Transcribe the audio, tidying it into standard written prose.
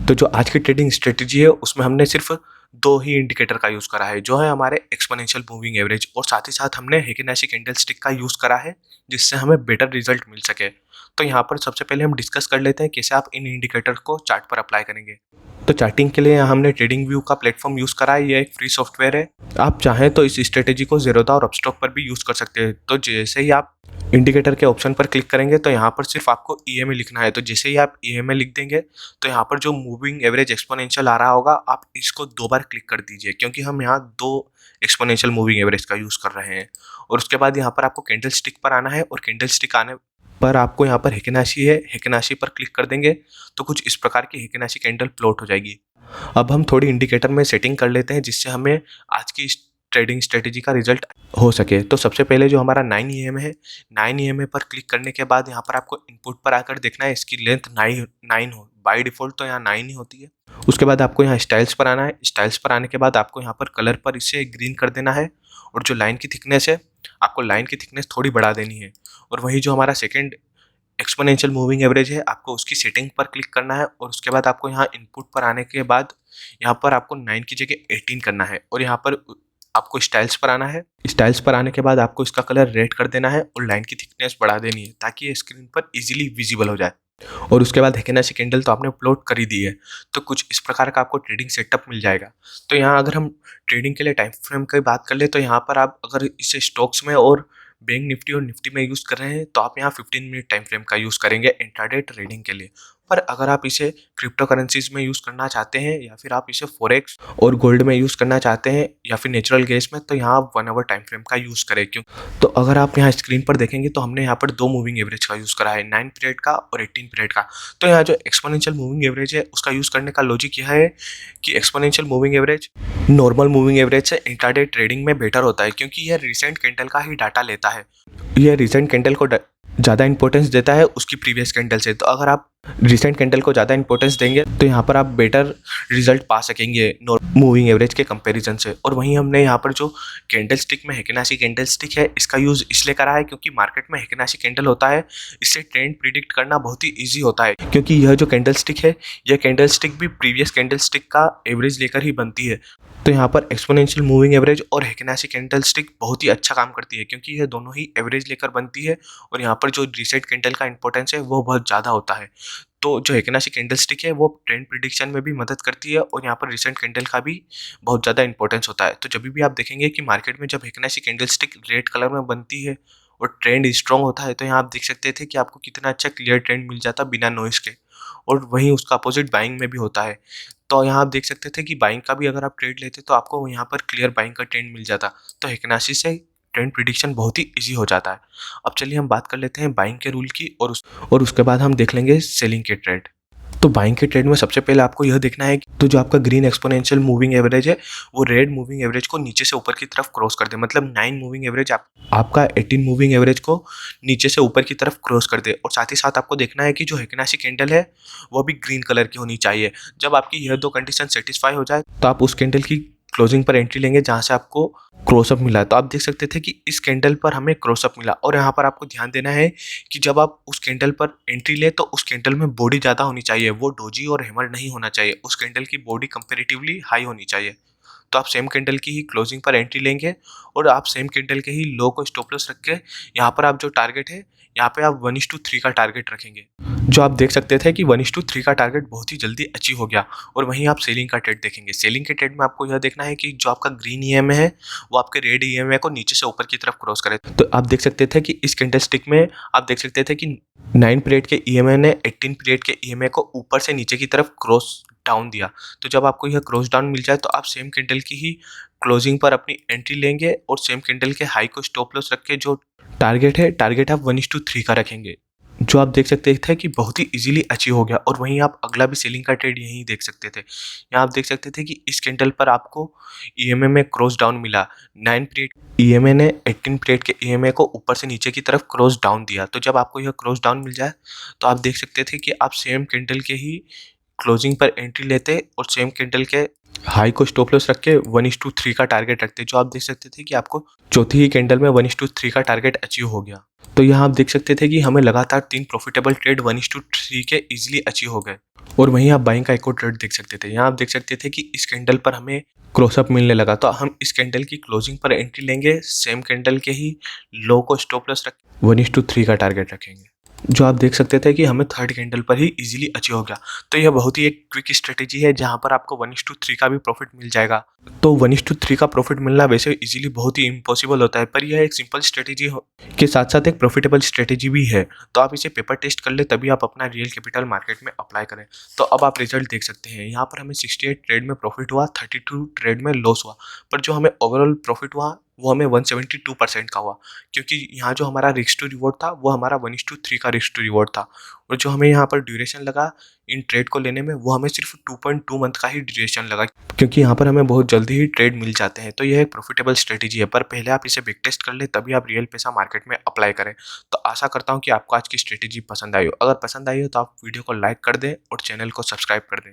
तो जो आज की ट्रेडिंग स्ट्रेटेजी है उसमें हमने सिर्फ दो ही इंडिकेटर का यूज़ करा है, जो है हमारे एक्सपोनेंशियल मूविंग एवरेज, और साथ ही साथ हमने हेकिन-आशी कैंडलस्टिक का यूज़ करा है जिससे हमें बेटर रिजल्ट मिल सके। तो यहाँ पर सबसे पहले हम डिस्कस कर लेते हैं कैसे आप इन इंडिकेटर को चार्ट पर अप्लाई करेंगे। तो चार्टिंग के लिए यहाँ हमने ट्रेडिंग व्यू का प्लेटफॉर्म यूज़ करा है। ये एक फ्री सॉफ्टवेयर है। आप चाहें तो इस स्ट्रेटेजी को ज़ीरोधा और अपस्टॉक पर भी यूज़ कर सकते हैं। तो जैसे ही आप इंडिकेटर के ऑप्शन पर क्लिक करेंगे तो यहाँ पर सिर्फ आपको ईएमए लिखना है। तो जैसे ही आप ईएमए लिख देंगे तो यहाँ पर जो मूविंग एवरेज एक्सपोनेंशियल आ रहा होगा, आप इसको 2 बार क्लिक कर दीजिए, क्योंकि हम यहाँ 2 एक्सपोनेंशियल मूविंग एवरेज का यूज़ कर रहे हैं। और उसके बाद यहाँ पर आपको कैंडलस्टिक पर आना है, और कैंडलस्टिक आने पर आपको यहाँ पर हेकिन-आशी है, हेकिन-आशी पर क्लिक कर देंगे तो कुछ इस प्रकार की हेकिन-आशी कैंडल प्लॉट हो जाएगी। अब हम थोड़ी इंडिकेटर में सेटिंग कर लेते हैं जिससे हमें आज की इस ट्रेडिंग स्ट्रेटेजी का रिजल्ट हो सके। तो सबसे पहले जो हमारा 9 ईएमए है, 9 ईएमए पर क्लिक करने के बाद यहाँ पर आपको इनपुट पर आकर देखना है इसकी लेंथ 9 हो। बाय डिफ़ॉल्ट तो यहाँ 9 ही होती है। उसके बाद आपको यहाँ स्टाइल्स पर आना है। स्टाइल्स पर आने के बाद आपको यहाँ पर कलर पर इसे ग्रीन कर देना है, और जो लाइन की थिकनेस है, आपको लाइन की थिकनेस थोड़ी बढ़ा देनी है। और वही जो हमारा सेकंड एक्सपोनेंशियल मूविंग एवरेज है, आपको उसकी सेटिंग पर क्लिक करना है, और उसके बाद आपको यहाँ इनपुट पर आने के बाद यहाँ पर आपको 9 की जगह 18 करना है, और यहाँ पर आपको स्टाइल्स पर आना है। स्टाइल्स पर आने के बाद आपको इसका कलर रेड कर देना है और लाइन की थिकनेस बढ़ा देनी है ताकि ये स्क्रीन पर इजीली विजिबल हो जाए। और उसके बाद हेकिन-आशी कैंडल तो आपने अपलोड कर ही दी है, तो कुछ इस प्रकार का आपको ट्रेडिंग सेटअप मिल जाएगा। तो यहाँ अगर हम ट्रेडिंग के लिए टाइम फ्रेम की बात कर ले तो यहाँ पर आप अगर इसे स्टॉक्स में और बैंक निफ्टी और निफ्टी में यूज़ कर रहे हैं तो आप यहाँ 15 मिनट टाइम फ्रेम का यूज़ करेंगे इंट्राडे ट्रेडिंग के लिए। पर अगर आप इसे क्रिप्टो करेंसीज में यूज़ करना चाहते हैं, या फिर आप इसे फॉरेक्स और गोल्ड में यूज़ करना चाहते हैं, या फिर नेचुरल गैस में, तो यहाँ आप 1 आवर टाइम फ्रेम का यूज़ करें। क्यों? तो अगर आप यहाँ स्क्रीन पर देखेंगे तो हमने यहाँ पर 2 मूविंग एवरेज का यूज़ करा है, 9 पीरियड का और 18 पीरियड का। तो यहाँ जो एक्सपोनेंशियल मूविंग एवरेज है उसका यूज़ करने का लॉजिक यह है कि exponential moving average normal moving average से इंट्राडे ट्रेडिंग में बेटर होता है, क्योंकि यह रिसेंट कैंडल का ही डाटा लेता है। यह रिसेंट कैंडल को ज़्यादा इंपॉर्टेंस देता है उसकी प्रीवियस कैंडल से। तो अगर आप रिसेंट कैंडल को ज़्यादा इंपॉर्टेंस देंगे तो यहाँ पर आप बेटर रिजल्ट पा सकेंगे मूविंग एवरेज के कंपैरिजन से। और वहीं हमने यहाँ पर जो कैंडलस्टिक में हेकिन-आशी कैंडलस्टिक है, इसका यूज़ इसलिए करा है क्योंकि मार्केट में हेकिन-आशी कैंडल होता है, इससे ट्रेंड प्रिडिक्ट करना बहुत ही ईजी होता है, क्योंकि यह जो कैंडलस्टिक है, यह कैंडलस्टिक भी प्रीवियस कैंडलस्टिक का एवरेज लेकर ही बनती है। तो यहाँ पर एक्सपोनेंशियल मूविंग एवरेज और हेकिन-आशी कैंडलस्टिक बहुत ही अच्छा काम करती है, क्योंकि यह दोनों ही एवरेज लेकर बनती है, और यहाँ पर जो रिसेंट कैंडल का इंपॉर्टेंस है वो बहुत ज़्यादा होता है। तो जो हेकिन-आशी कैंडलस्टिक है वो ट्रेंड प्रिडिक्शन में भी मदद करती है, और यहाँ पर रिसेंट कैंडल का भी बहुत ज़्यादा इंपॉर्टेंस होता है। तो जब भी आप देखेंगे कि मार्केट में जब हेकिन-आशी कैंडलस्टिक रेड कलर में बनती है और ट्रेंड स्ट्रॉन्ग होता है, तो यहाँ आप देख सकते थे कि आपको कितना अच्छा क्लियर ट्रेंड मिल जाता बिना नॉइस के। और वहीं उसका अपोजिट बाइंग में भी होता है। तो यहाँ आप देख सकते थे कि बाइंग का भी अगर आप ट्रेड लेते तो आपको यहाँ पर क्लियर बाइंग का ट्रेंड मिल जाता। तो हेकिन-आशी से ट्रेंड प्रिडिक्शन बहुत ही ईजी हो जाता है। अब चलिए हम बात कर लेते हैं बाइंग के रूल की, और उसके बाद हम देख लेंगे सेलिंग के ट्रेड। तो बाइंग के ट्रेड में सबसे पहले आपको यह देखना है कि तो जो आपका ग्रीन एक्सपोनेंशियल मूविंग एवरेज है वो रेड मूविंग एवरेज को नीचे से ऊपर की तरफ क्रॉस कर दे। मतलब 9 मूविंग एवरेज आपका 18 मूविंग एवरेज को नीचे से ऊपर की तरफ क्रॉस कर दे। और साथ ही साथ आपको देखना है कि जो हेकिन-आशी कैंडल है वो भी ग्रीन कलर की होनी चाहिए। जब आपकी यह 2 कंडीशन सेटिस्फाई हो जाए तो आप उस कैंडल की क्लोजिंग पर एंट्री लेंगे जहां से आपको क्रॉसअप मिला। तो आप देख सकते थे कि इस कैंडल पर हमें क्रॉसअप मिला, और यहाँ पर आपको ध्यान देना है कि जब आप उस कैंडल पर एंट्री ले तो उस कैंडल में बॉडी ज़्यादा होनी चाहिए, वो डोजी और हैमर नहीं होना चाहिए। उस कैंडल की बॉडी कंपैरेटिवली हाई होनी चाहिए। तो आप सेम कैंडल की ही क्लोजिंग पर एंट्री लेंगे, और आप सेम कैंडल के ही लो को स्टॉप लॉस रख के यहाँ पर आप जो टारगेट है यहाँ पे आप 1:3 का टारगेट रखेंगे। जो आप देख सकते थे कि 1:3 का टारगेट बहुत ही जल्दी अचीव हो गया। और वहीं आप सेलिंग का ट्रेड देखेंगे। सेलिंग के ट्रेड में आपको यह देखना है कि जो आपका ग्रीन ईएमए है वो आपके रेड ईएमए को नीचे से ऊपर की तरफ क्रॉस करे। तो आप देख सकते थे कि इस कैंडलस्टिक में आप देख सकते थे कि 9 पीरियड के ईएमए ने 18 पीरियड के ईएमए को ऊपर से नीचे की तरफ क्रॉस डाउन दिया। तो जब आपको यह क्रॉस डाउन मिल जाए तो आप सेम कैंडल की ही क्लोजिंग पर अपनी एंट्री लेंगे, और सेम कैंडल के हाई को स्टॉप लॉस रख के जो टारगेट आप 1:3 का रखेंगे। जो आप देख सकते थे कि बहुत ही इजीली अचीव हो गया। और वहीं आप अगला भी सेलिंग का ट्रेड यहीं देख सकते थे। यहाँ आप देख सकते थे कि इस कैंडल पर आपको ईएमए में क्रॉस डाउन मिला। 9 पीरियड ईएमए ने 18 पीरियड के ईएमए को ऊपर से नीचे की तरफ क्रॉस डाउन दिया। तो जब आपको यह क्रॉस डाउन मिल जाए तो आप देख सकते थे कि आप सेम कैंडल के ही क्लोजिंग पर एंट्री लेते और सेम कैंडल के हाई को स्टॉप लॉस रख के 1:3 का टारगेट रखते। जो आप देख सकते थे कि आपको चौथी ही कैंडल में 1:3 का टारगेट अचीव हो गया। तो यहाँ आप देख सकते थे कि हमें लगातार 3 प्रॉफिटेबल ट्रेड 1:3 के ईजिली अचीव हो गए। और वहीं आप बाइंग का एक और ट्रेड देख सकते थे। यहाँ आप देख सकते थे कि इस कैंडल पर हमें क्रॉसअप मिलने लगा, तो हम इस कैंडल की क्लोजिंग पर एंट्री लेंगे, सेम कैंडल के ही लो को स्टॉप लॉस रख 1:3 का टारगेट रखेंगे, जो आप देख सकते थे कि हमें थर्ड कैंडल पर ही इजीली अचीव हो गया। तो यह बहुत ही एक क्विक स्ट्रेटेजी है जहां पर आपको 1:3 का भी प्रॉफिट मिल जाएगा। तो 1:3 का प्रॉफिट मिलना वैसे इजीली बहुत ही इम्पॉसिबल होता है, पर यह एक सिंपल स्ट्रेटेजी के साथ साथ एक प्रॉफिटेबल स्ट्रेटेजी भी है। तो आप इसे पेपर टेस्ट कर ले, तभी आप अपना रियल कैपिटल मार्केट में अप्लाई करें। तो अब आप रिजल्ट देख सकते हैं। यहाँ पर हमें 68 ट्रेड में प्रॉफिट हुआ, 32 ट्रेड में लॉस हुआ, पर जो हमें ओवरऑल प्रॉफिट हुआ वो हमें 172% का हुआ, क्योंकि यहाँ जो हमारा रिस्क टू रिवॉर्ड था वो हमारा 1:3 का रिस्क टू रिवॉर्ड था। और जो हमें यहाँ पर ड्यूरेशन लगा इन ट्रेड को लेने में, वो हमें सिर्फ 2.2 मंथ का ही ड्यूरेशन लगा, क्योंकि यहाँ पर हमें बहुत जल्दी ही ट्रेड मिल जाते हैं। तो यह एक प्रॉफिटेबल स्ट्रेटेजी है, पर पहले आप इसे बैक टेस्ट कर ले, तभी आप रियल पैसा मार्केट में अप्लाई करें। तो आशा करता हूँ कि आपको आज की स्ट्रेटेजी पसंद आई हो। अगर पसंद आई हो तो आप वीडियो को लाइक कर दें और चैनल को सब्सक्राइब कर दें।